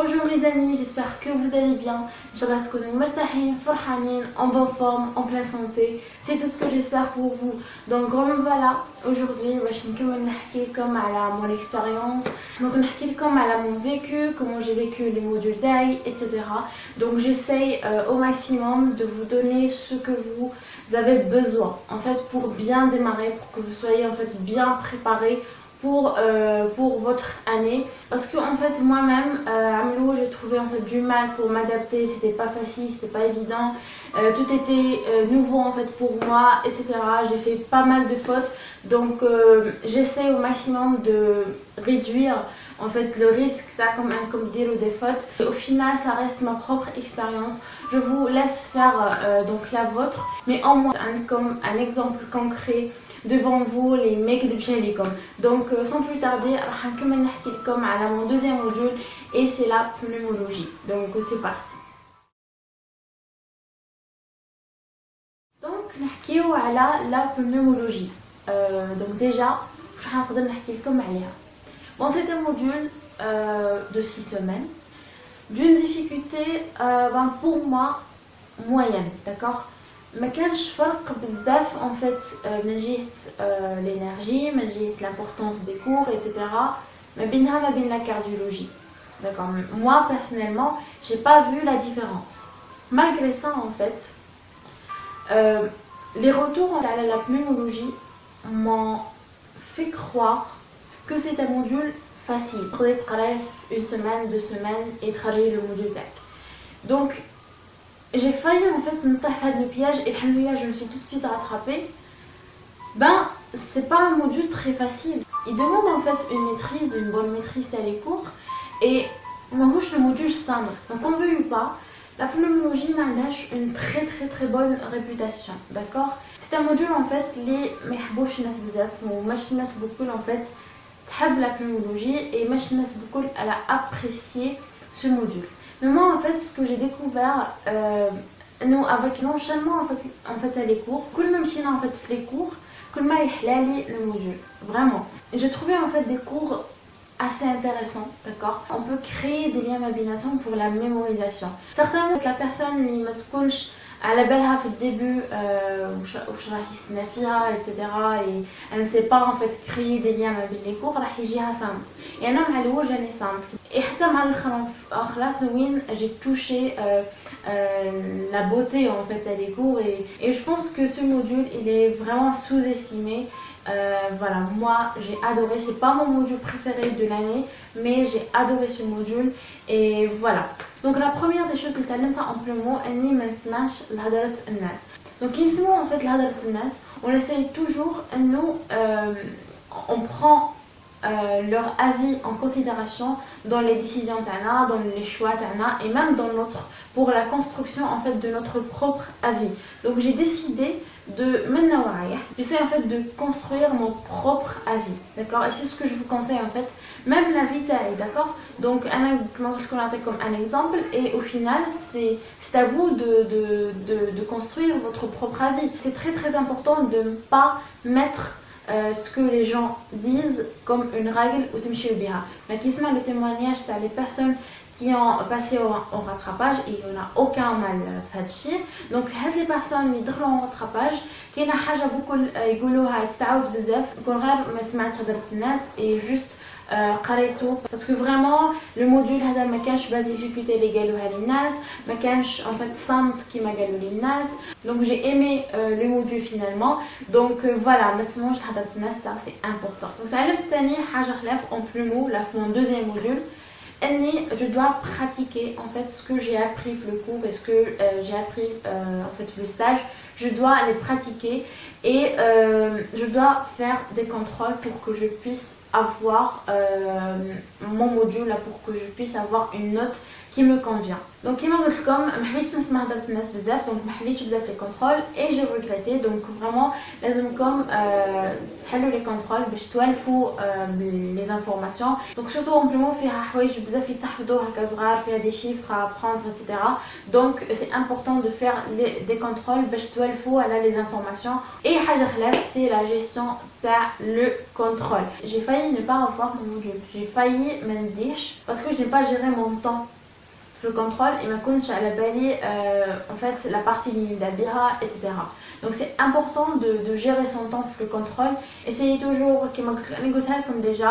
Bonjour mes amis, j'espère que vous allez bien. J'espère que vous allez en bonne forme, en pleine santé. C'est tout ce que j'espère pour vous. Donc voilà, aujourd'hui je vais vous parler mon expérience. Donc je vais vous parler mon vécu, comment j'ai vécu les modules d'AI, etc. Donc j'essaye au maximum de vous donner ce que vous avez besoin en fait pour bien démarrer, pour que vous soyez en fait bien préparé pour votre année, parce que en fait moi-même j'ai trouvé en fait du mal pour m'adapter, c'était pas facile, c'était pas évident, tout était nouveau en fait pour moi, etc. J'ai fait pas mal de fautes, donc j'essaie au maximum de réduire en fait le risque comme dire des fautes. Et au final ça reste ma propre expérience, je vous laisse faire donc la vôtre, mais en moins comme un exemple concret devant vous les mecs de Pjalikom. Donc sans plus tarder, je vais vous parler mon deuxième module et c'est la pneumologie. Donc c'est parti. Donc je vais vous parler la pneumologie. Donc déjà, je vais vous parler. Bon, c'est un module de 6 semaines d'une difficulté pour moi moyenne, d'accord. ما كانش فرق بزاف en fait من جهة l'énergie, من جهة l'importance des cours, etc. ما بينها ما بين la cardiologie, d'accord. Moi personnellement j'ai pas vu la différence. Malgré ça en fait les retours à la pneumologie m'ont fait croire que c'est un module facile. Peut-être une semaine, 2 semaines et travailler le module tech. Donc j'ai failli en fait me taper le piège et je me suis tout de suite rattrapée. Ben, c'est pas un module très facile. Il demande en fait une maîtrise, une bonne maîtrise à les cours. Et moi, le module simple. Donc on veut ou pas, la pneumologie manage une très bonne réputation, d'accord. C'est un module en fait, les محبوش الناس بزاف وماشي الناس beaucoup en fait تحب la pneumologie et ماشي الناس beaucoup elle a apprécié ce module. Mais moi en fait ce que j'ai découvert nous avec l'enchaînement en fait à les cours, كل ما مشينا en fait les cours كل ما يحلالي le module vraiment. J'ai trouvé en fait des cours assez intéressant, d'accord. On peut créer des liens d'habination pour la mémorisation. Certainement la personne qui ne تكونش على بالها في الدébut واش راح يسنا فيها etc. et elle ne sait pas en fait créer des liens ما بين les cours راح يجيها صامت. et انا مع الاول جاني صامت et حتى مع الاخلاص وين j'ai touché la beauté en fait à les cours et je pense que ce module il est vraiment sous-estimé. Voilà, moi j'ai adoré, c'est pas mon module préféré de l'année, mais j'ai adoré ce module et voilà. Donc la première des choses que tu as en plein mot, اني ما نسمعش لهضرة الناس. Donc ici en fait لهضرة الناس, on essaye toujours nous on prend leur avis en considération dans les décisions tana, dans les choix tana et même dans pour la construction en fait de notre propre avis. Donc j'ai décidé de j'essaie en fait de construire mon propre avis, d'accord. Et c'est ce que je vous conseille en fait, même l'avis taille, d'accord. Donc je connais comme un exemple et au final c'est à vous de construire votre propre avis. C'est très important de ne pas mettre ce que les gens disent comme une règle ou تمشي بها. Mais qui sont les témoignages des personnes qui ont passé au rattrapage et il n'y en a aucun mal fait. Donc les personnes qui دخلوا en rattrapage كاينه حاجه beaucoup يقولوها تتعاود بزاف يكون غير ما سمعتش هضره الناس et juste قريته parce que vraiment le module هذا ما كانش با difficulté اللي قالوها للناس, ما كانش en fait صامت كيما قالوا للناس. Donc j'ai aimé le module finalement. Donc voilà, ما تسمعوش هضره الناس, ça c'est important. Donc تعلمت ثاني حاجه خلاف en plumeau là mon deuxième module. Je dois pratiquer en fait ce que j'ai appris le cours et ce que j'ai appris en fait le stage. Je dois les pratiquer et je dois faire des contrôles pour que je puisse avoir mon module là, pour que je puisse avoir une note qui me convient. Donc كما قلت لكم ما حبيتش نسمع هضره الناس بزاف, donc ما حليتش بزاف les contrôles et j'ai regretté. Donc vraiment لازمكم تحلوا les contrôles باش توالفوا les informations. Donc surtout en plus فيها حوايج بزاف يتحفظوا هكا صغار, فيها des chiffres à apprendre etc. Donc c'est important de faire des contrôles باش توالفوا على les informations. Et حاجه خلاف c'est la gestion تاع le contrôle. J'ai failli ne pas avoir mon module, j'ai failli me dire parce que je n'ai pas géré mon temps le contrôle et ما كنتش على بالي en fait la partie اللي نبدا بها etc. Donc c'est important de gérer son temps في le contrôle. Essayez toujours كما قلت لكم déjà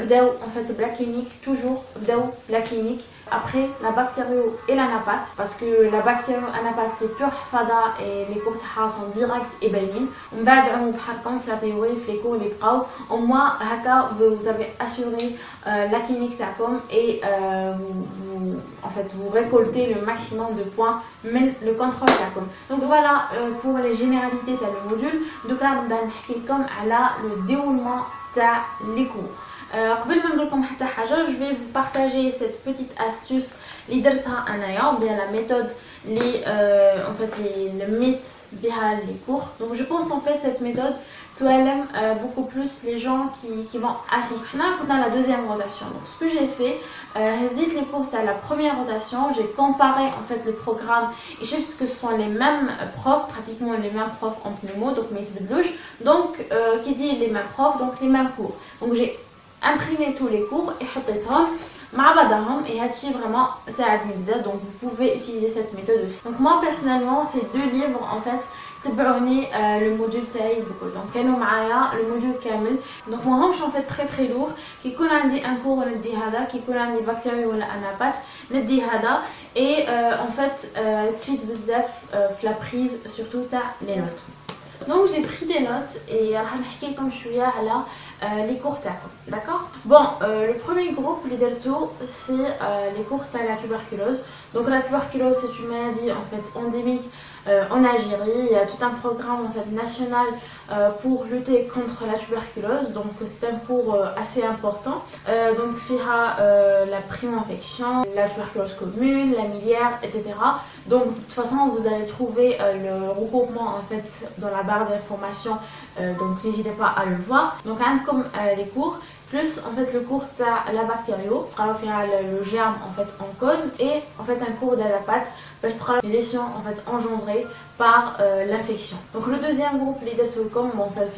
بداو en fait بلا كلينيك toujours بداو بلا كلينيك. Après la bactério et l'anapathe parce que la bactério anapathe c'est pure fada et les cours sont directs et باينين. ومن بعد عمو بحالكم في la théorie في les cours اللي بقاو au moins هكا vous avez assuré la clinique تاعكم et en fait vous récoltez le maximum de points من le contrôle تاعكم. Donc voilà pour les généralités تاع le module. Donc là نبدا نحكي لكم على le déroulement تاع les cours. قبل ما نقول لكم حتى حاجه je vais vous partager cette petite astuce اللي درتها انايا ou bien la méthode اللي en fait le mythe بها les cours. Donc je pense en fait cette méthode توالم beaucoup plus les gens qui vont assister. Là on a la deuxième rotation. Donc ce que j'ai fait هزيت les cours à la première rotation, j'ai comparé en fait le programme et je sais que ce sont les mêmes profs, pratiquement les mêmes profs en pneumo, donc ما يتبدلوش. Donc qui dit les mêmes profs donc les mêmes cours. Donc j'ai imprimé tous les cours et حطيتهم مع بعضهم et هادشي vraiment ساعدني بزاف. Donc vous pouvez utiliser cette méthode aussi. Donc moi personnellement ces deux livres en fait تبعوني le module تاعي بكل. Donc كانوا معايا le module كامل. Donc ماهمش en fait très lourd. كي يكون عندي un cours ندي هذا، كي يكون عندي بكتيريا ولا انابات ندي هذا et en fait تفيد بزاف في la prise surtout تاع les notes. Donc j'ai pris des notes et راح نحكي لكم شويه على les cours تاعكم. D'accord. Bon, le premier groupe les delto c'est les cours تاع la tuberculose. Donc la tuberculose c'est une maladie en fait endémique en Algérie. Il y a tout un programme en fait national pour lutter contre la tuberculose. Donc c'est un cours assez important. Donc il y a la primo-infection, la tuberculose commune, la miliaire, etc. Donc de toute façon vous allez trouver le regroupement en fait dans la barre d'information. Donc n'hésitez pas à le voir. Donc comme les cours plus en fait le cours تاع la bactério, le germe en fait en cause et en fait un cours d'anapathe parce que les lésions en fait engendrées par l'infection. Donc le deuxième groupe les comme on fait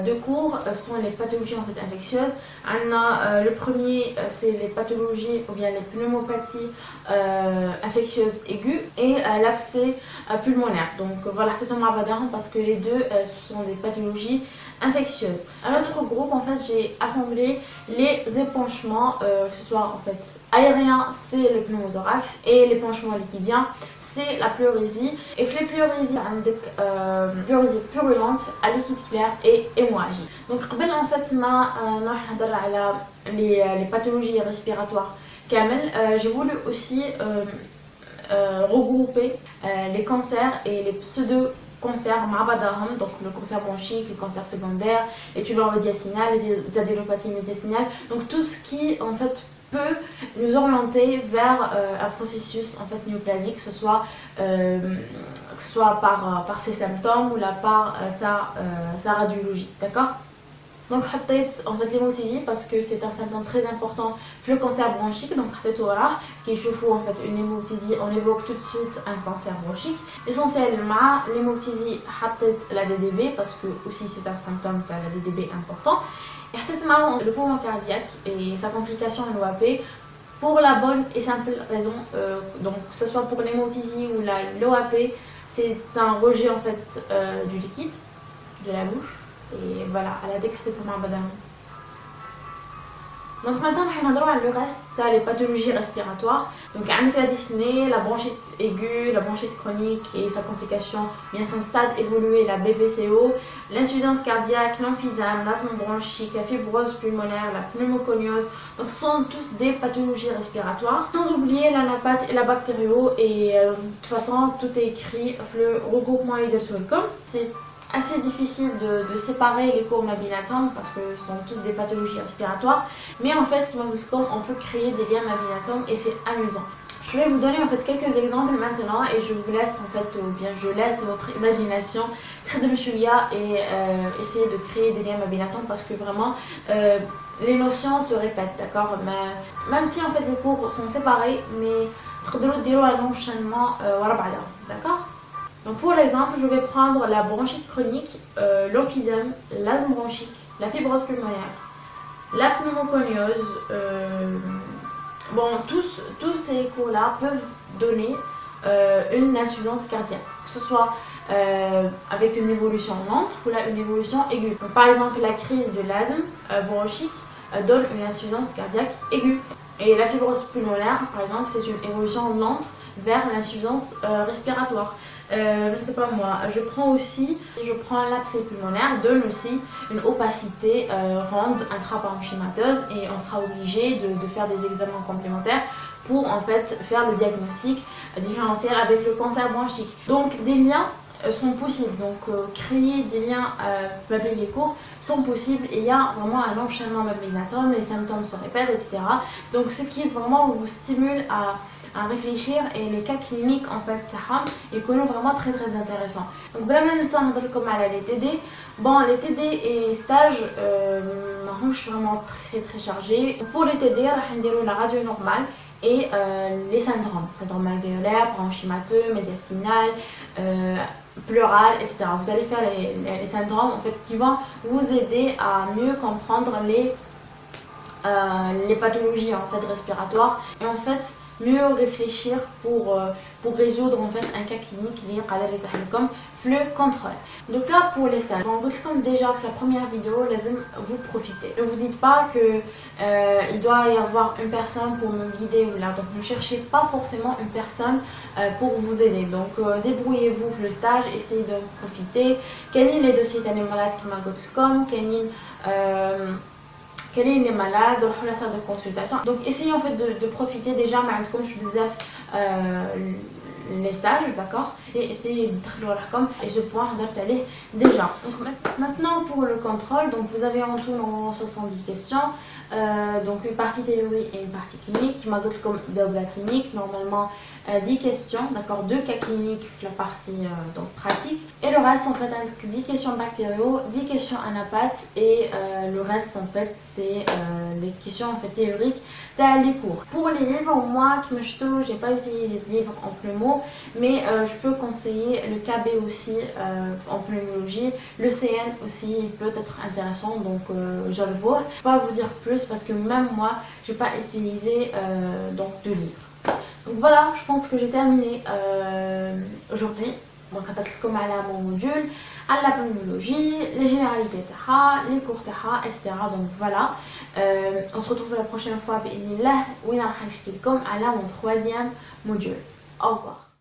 deux cours sont les pathologies en fait infectieuses. Le premier c'est les pathologies ou bien les pneumopathies infectieuses aiguës et l'abcès pulmonaire. Donc voilà c'est ça parce que les deux sont des pathologies infectieuses. Un autre groupe en fait j'ai assemblé les épanchements que ce soit en fait aérien c'est le pneumothorax et l'épanchement liquidien c'est la pleurésie. Et les pleurésie عندك pleurésie purulente à liquide clair et hémorragie. Donc قبل en fait ما نروح نهضر على les pathologies respiratoires كامل j'ai voulu aussi regrouper les cancers et les pseudo cancers مع بعضهم. Donc le cancer bronchique, le cancer secondaire, les tumeurs médiastinales, les adénopathies médiastinales. Donc tout ce qui en fait peut nous orienter vers un processus en fait néoplasique, que ce soit par ses symptômes ou là par sa radiologie. D'accord. Donc حطيت en fait l'hémoptysie parce que c'est un symptôme très important في le cancer bronchique. Donc حطيته وراه كي يشوفوا en fait une hémoptysie on évoque tout de suite un cancer bronchique. Essentiel مع l'hémoptysie حطيت la DDB parce que aussi c'est un symptôme de la DDB important. Et حطيت معاهم le poumon cardiaque et sa complication l'OAP pour la bonne et simple raison donc que ce soit pour l'hémoptysie ou l'OAP c'est un rejet en fait du liquide de la bouche. Et voilà, à la décrétation مع بعضهم. Donc maintenant on va نهضروا على le reste les pathologies respiratoires. Donc عندك la dyspnée, la bronchite aiguë, la bronchite chronique et sa complication, bien son stade évolué, la BPCO, l'insuffisance cardiaque, l'emphysème, l'asthme bronchique, la fibrose pulmonaire, la pneumoconiose. Donc ce sont tous des pathologies respiratoires. Sans oublier l'anapathe et la bactério et de toute façon tout est écrit le regroupement Welcome. C'est assez difficile de séparer les cours mabinatomes parce que ce sont tous des pathologies respiratoires, mais en fait on peut créer des liens mabinatomes et c'est amusant. Je vais vous donner en fait quelques exemples maintenant et je vous laisse en fait ou bien je laisse votre imagination très de Michulia et essayer de créer des liens mabinatomes parce que vraiment les notions se répètent, d'accord. Mais même si en fait les cours sont séparés, mais تقدروا un enchaînement d'accord. Donc pour l'exemple, je vais prendre la bronchite chronique, l'emphysème, l'asthme bronchique, la fibrose pulmonaire, la pneumoconiose, bon, tous ces cours-là peuvent donner une insuffisance cardiaque, que ce soit avec une évolution lente ou là, une évolution aiguë. Donc, par exemple, la crise de l'asthme bronchique donne une insuffisance cardiaque aiguë. Et la fibrose pulmonaire, par exemple, c'est une évolution lente vers l'insuffisance respiratoire. Je ne sais pas moi, je prends l'abcès pulmonaire, donne aussi une opacité ronde intraparenchymateuse et on sera obligé de faire des examens complémentaires pour en fait faire le diagnostic différentiel avec le cancer bronchique. Donc des liens sont possibles, donc créer des liens malgré les cours sont possibles et il y a vraiment un enchaînement malgré les symptômes se répètent, etc. Donc ce qui vraiment vous stimule à réfléchir et les cas cliniques en fait ils sont vraiment très intéressants. Donc vraiment comme à les TD. Bon, les TD et stages je suis vraiment très chargée. Pour les TD, on va la radio normale et les syndromes alvéolaires, bronchimateux, médiastinal, pleural, etc. Vous allez faire les syndromes en fait qui vont vous aider à mieux comprendre les pathologies en fait respiratoires et en fait mieux réfléchir pour résoudre en fait un cas clinique lié comme le contrôle. Donc là pour les stages, comme déjà fait la première vidéo, vous profitez. Ne vous dites pas que il doit y avoir une personne pour me guider ou là. Donc ne cherchez pas forcément une personne pour vous aider. Donc débrouillez-vous le stage, essayez de profiter. Quels les dossiers des malades qui m'a comme quel est les malades, dans la salle de consultation. Donc essayez en fait de profiter déjà, mais comme je vous les stages, d'accord, et essayez de comme et je pourrais aller déjà. Donc maintenant pour le contrôle, donc vous avez en tout normalement 70 questions, donc une partie théorie et une partie clinique qui m'a donné comme double clinique, normalement 10 questions, d'accord, 2 cas cliniques, la partie donc pratique, et le reste en fait 10 questions bactériaux, 10 questions anapathes et le reste en fait c'est les questions en fait théoriques les cours. Pour les livres, moi qui me je j'ai pas utilisé de livre en pneumo, mais je peux conseiller le KB aussi en pneumologie, le CN aussi peut être intéressant, donc je le vois. Je peux pas vous dire plus parce que même moi j'ai pas utilisé donc de livres. Donc voilà, je pense que j'ai terminé aujourd'hui. Donc comme à mon module, à la pneumologie, les généralités, les cours, etc. Donc voilà, on se retrouve la prochaine fois, où on a comme à mon 3e module. Au revoir.